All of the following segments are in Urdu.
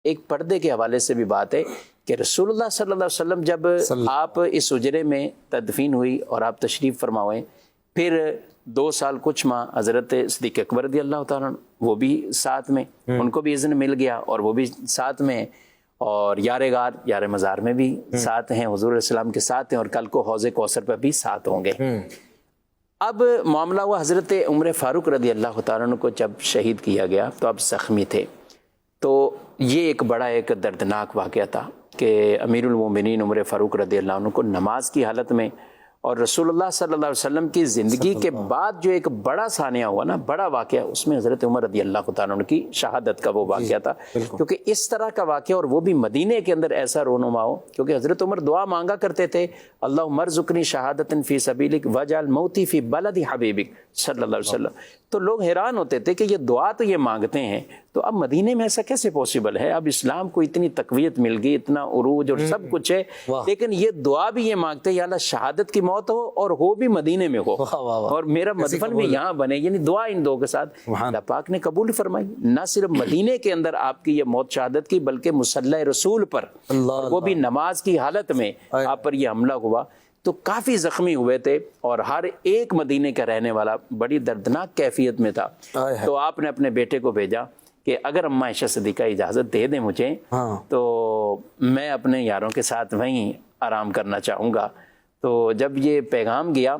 ایک پردے کے حوالے سے بھی بات ہے کہ رسول اللہ صلی اللہ علیہ وسلم جب آپ اس حجرے میں تدفین ہوئی اور آپ تشریف فرما ہوئے، پھر 2 سال کچھ ماہ حضرت صدیق اکبر رضی اللہ تعالیٰ عنہ وہ بھی ساتھ میں، ان کو بھی اذن مل گیا اور وہ بھی ساتھ میں ہیں، اور یار غار یار مزار میں بھی ساتھ ہیں، حضور علیہ السلام کے ساتھ ہیں، اور کل کو حوض کوثر پہ بھی ساتھ ہوں گے۔ اب معاملہ ہوا حضرت عمر فاروق رضی اللہ تعالیٰ عنہ کو جب شہید کیا گیا تو اب زخمی تھے، تو یہ ایک بڑا ایک دردناک واقعہ تھا کہ امیر المومنین عمر فاروق رضی اللہ عنہ کو نماز کی حالت میں، اور رسول اللہ صلی اللہ علیہ وسلم کی زندگی کے بعد جو ایک بڑا سانحہ ہوا نا، بڑا واقعہ، اس میں حضرت عمر رضی اللہ تعالیٰ عنہ کی شہادت کا وہ واقعہ تھا، کیونکہ اس طرح کا واقعہ اور وہ بھی مدینے کے اندر ایسا رونما ہو، کیونکہ حضرت عمر دعا مانگا کرتے تھے، اللہم ارزقنی شہادۃ فی سبیلک واجعل موتی فی بلد حبیبک صلی اللہ علیہ وسلم۔ تو لوگ حیران ہوتے تھے کہ یہ دعا تو یہ مانگتے ہیں، تو اب مدینے میں ایسا کیسے پاسبل ہے؟ اب اسلام کو اتنی تقویت مل گئی، اتنا عروج اور سب کچھ ہے، لیکن یہ دعا بھی یہ مانگتے ہیں یا اللہ شہادت کی موت ہو اور ہو بھی مدینے میں ہو اور میرا مدفن بھی یہاں بنے، یعنی دعا ان دو کے ساتھ اللہ پاک نے قبول فرمائی۔ نہ صرف مدینے کے اندر آپ کی یہ موت شہادت کی، بلکہ مصلی رسول پر، وہ بھی نماز کی حالت میں آپ پر یہ حملہ ہوا، تو کافی زخمی ہوئے تھے، اور ہر ایک مدینے کا رہنے والا بڑی دردناک کیفیت میں تھا۔ تو آپ نے اپنے بیٹے کو بھیجا کہ اگر اماں عائشہ صدیقہ اجازت دے دیں مجھے تو میں اپنے یاروں کے ساتھ وہیں آرام کرنا چاہوں گا۔ تو جب یہ پیغام گیا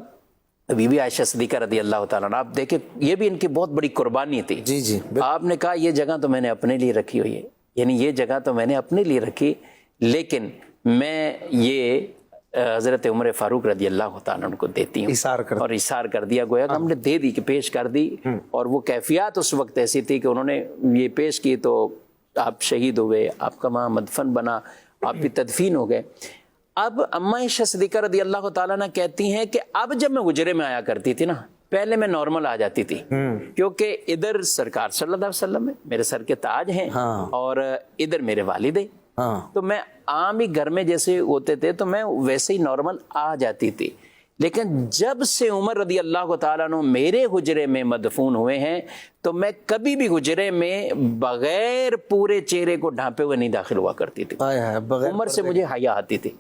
بی بی عائشہ صدیقہ رضی اللہ تعالیٰ عنہ، آپ دیکھیں یہ بھی ان کی بہت بڑی قربانی تھی۔ آپ نے کہا یہ جگہ تو میں نے اپنے لیے رکھی ہوئی ہے، یعنی یہ جگہ تو میں نے اپنے لیے رکھی، لیکن میں یہ حضرت عمر فاروق رضی اللہ تعالیٰ عنہ کو دیتی ہوں، اور اثار کر دیا، گویا کہ ہم نے دے دی، کہ پیش کر دی، اور وہ کیفیات اس وقت ایسی تھی کہ انہوں نے یہ پیش کی تو آپ شہید ہوئے، آپ کا وہاں مدفن بنا، آپ بھی تدفین ہو گئے۔ اب اماں عائشہ صدیقہ رضی اللہ تعالیٰ عنہ کہتی ہیں کہ اب جب میں حجرے میں آیا کرتی تھی نا، پہلے میں نارمل آ جاتی تھی، کیونکہ ادھر سرکار صلی اللہ علیہ وسلم ہے، میرے سر کے تاج ہیں، اور ادھر میرے والد ہیں، تو میں عام ہی گھر میں جیسے ہوتے تھے تو میں ویسے ہی نارمل آ جاتی تھی۔ لیکن جب سے عمر رضی اللہ تعالیٰ عنہ میرے حجرے میں مدفون ہوئے ہیں تو میں کبھی بھی حجرے میں بغیر پورے چہرے کو ڈھانپے ہوئے نہیں داخل ہوا کرتی تھی، عمر سے مجھے حیا آتی تھی۔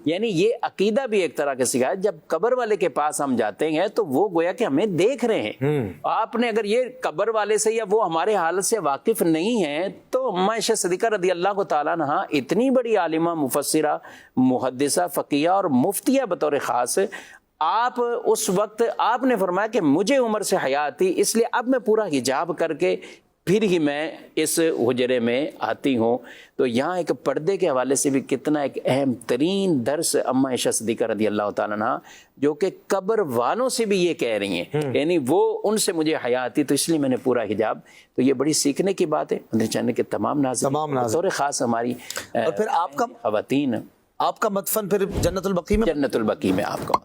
یعنی یہ عقیدہ بھی ایک طرح کا سکھایا، جب قبر والے کے پاس ہم جاتے ہیں تو وہ گویا کہ ہمیں دیکھ رہے ہیں، آپ نے اگر یہ قبر والے سے یا وہ ہمارے حالت سے واقف نہیں ہیں تو اماں عائشہ صدیقہ رضی اللہ تعالیٰ عنہ اتنی بڑی عالمہ، مفسرہ، محدثہ، فقیہ اور مفتیہ بطور خاص، آپ اس وقت آپ نے فرمایا کہ مجھے عمر سے حیا آتی، اس لیے اب میں پورا حجاب کر کے پھر ہی میں اس حجرے میں آتی ہوں۔ تو یہاں ایک پردے کے حوالے سے بھی کتنا ایک اہم ترین درس اماں عائشہ صدیقہ رضی اللہ تعالیٰ عنہ، جو کہ قبر والوں سے بھی یہ کہہ رہی ہیں، یعنی وہ ان سے مجھے حیا آتی تو اس لیے میں نے پورا حجاب۔ تو یہ بڑی سیکھنے کی بات ہے مدنی چینل کے تمام ناظرین، بطور خاص ہماری اور پھر آپ کا خواتین، آپ کا مدفن پھر جنت البقیع میں، جنت البقیع میں آپ کا